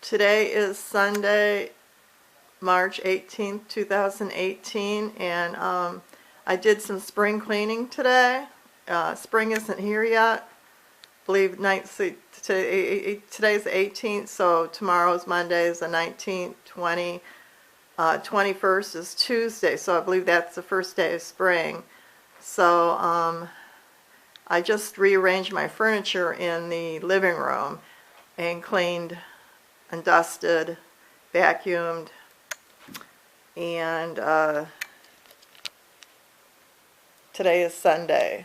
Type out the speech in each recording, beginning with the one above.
Today is Sunday, March 18th, 2018, and I did some spring cleaning today. Spring isn't here yet. I believe today's the 18th, so tomorrow's Monday is the 19th, 21st is Tuesday, so I believe that's the first day of spring. So I just rearranged my furniture in the living room and cleaned and dusted, vacuumed, and today is Sunday.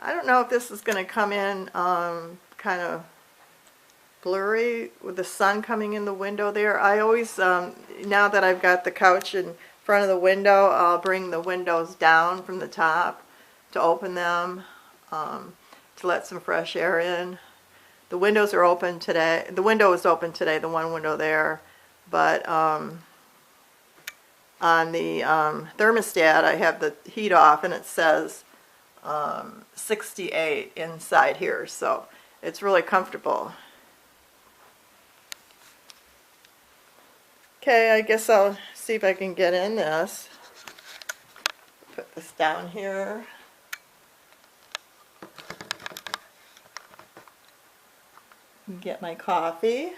I don't know if this is going to come in kind of blurry with the sun coming in the window there. I always, now that I've got the couch in front of the window, I'll bring the windows down from the top to open them, to let some fresh air in. The windows are open today. The window is open today, the one window there, but on the thermostat I have the heat off and it says 68 inside here, so it's really comfortable. Okay, I guess I'll see if I can get in this. Put this down here. Get my coffee.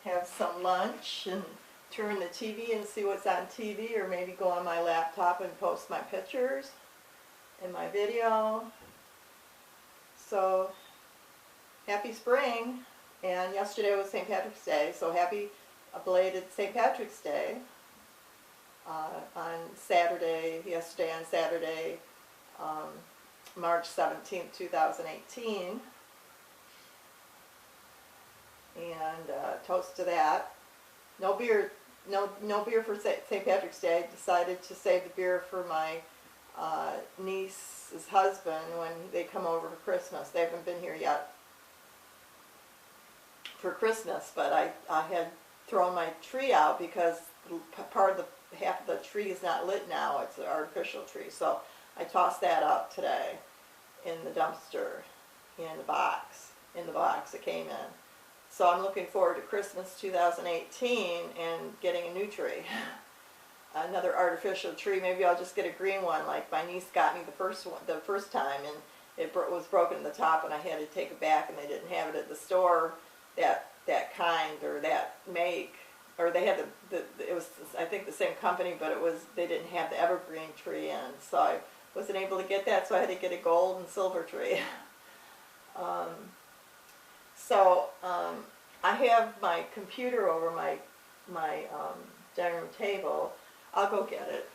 Have some lunch and turn the TV and see what's on TV, or maybe go on my laptop and post my pictures and my video. So, happy spring. And yesterday was St. Patrick's Day, so happy belated St. Patrick's Day on Saturday, yesterday on Saturday, March 17th, 2018. And toast to that. No beer, no beer for St. Patrick's Day. I decided to save the beer for my niece's husband when they come over for Christmas. They haven't been here yet for Christmas, but I had thrown my tree out because half of the tree is not lit now. It's an artificial tree, so I tossed that out today in the dumpster, in the box it came in. So I'm looking forward to Christmas 2018 and getting a new tree, another artificial tree. Maybe I'll just get a green one like my niece got me the first time, and it was broken at the top, and I had to take it back, and they didn't have it at the store. That kind or that make, or they had it was, I think, the same company, but they didn't have the evergreen tree in, so I wasn't able to get that, so I had to get a gold and silver tree. I have my computer over my dining room table. I'll go get it.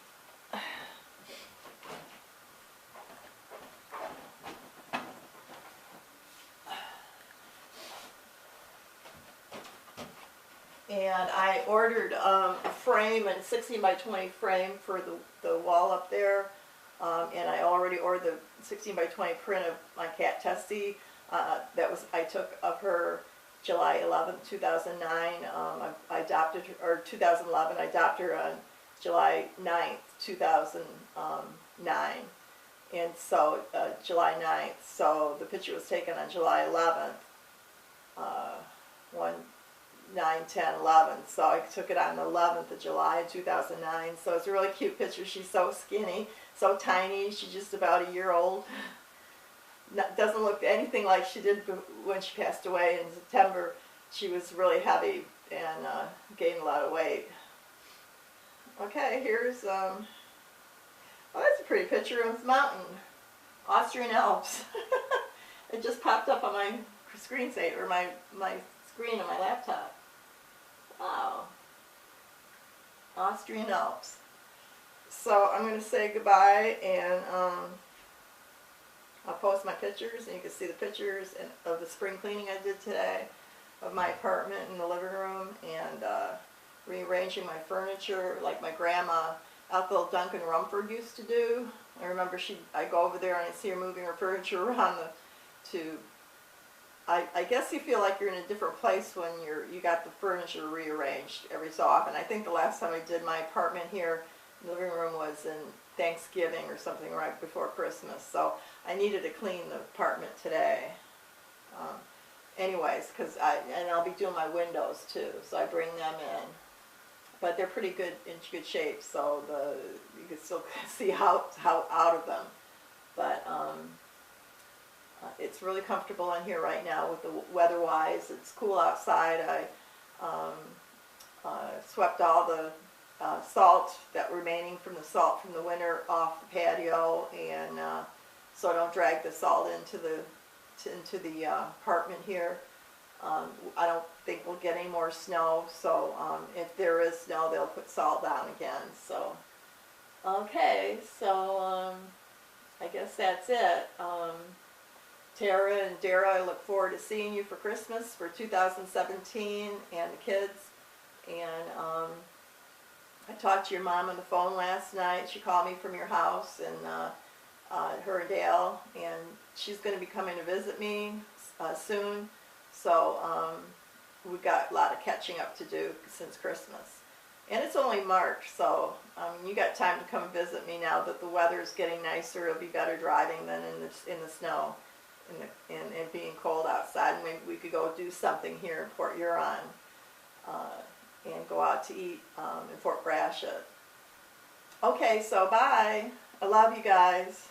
And I ordered a frame, a 16 by 20 frame for the wall up there. And I already ordered the 16 by 20 print of my cat Tessie. I took of her July 11th, 2009. I adopted her, or 2011. I adopted her on July 9th, 2009. And so July 9th. So the picture was taken on July 11th. 9, 10, 11. So I took it on the 11th of July 2009. So it's a really cute picture. She's so skinny, so tiny. She's just about a year old. Doesn't look anything like she did when she passed away in September. She was really heavy and gained a lot of weight. Okay, here's, oh, that's a pretty picture of this mountain. Austrian Alps. It just popped up on my screensaver, my screen on my laptop. Wow. Austrian Alps. So I'm going to say goodbye, and I'll post my pictures, and you can see the pictures of the spring cleaning I did today of my apartment and the living room, and rearranging my furniture like my grandma Ethel Duncan Rumford used to do. I remember I go over there and I see her moving her furniture around to I guess you feel like you're in a different place when you got the furniture rearranged every so often. I think the last time I did my apartment here, the living room was in Thanksgiving or something right before Christmas. So I needed to clean the apartment today. Um, anyways, and I'll be doing my windows too, so I bring them in. But they're pretty good, in good shape, so you can still see how out of them. But it's really comfortable in here right now with the weather-wise. It's cool outside. I swept all the salt that remaining from the salt from the winter off the patio, and so I don't drag the salt into the apartment here. I don't think we'll get any more snow, so if there is snow, they'll put salt down again. So, okay, so I guess that's it. Tara and Dara, I look forward to seeing you for Christmas for 2017 and the kids. And I talked to your mom on the phone last night. She called me from your house, and her and Dale, and she's going to be coming to visit me soon. So we've got a lot of catching up to do since Christmas. And it's only March, so you got time to come visit me now that the weather is getting nicer. It'll be better driving than in the snow and being cold outside. And maybe we could go do something here in Port Huron and go out to eat in Fort Gratiot. Okay, so bye. I love you guys.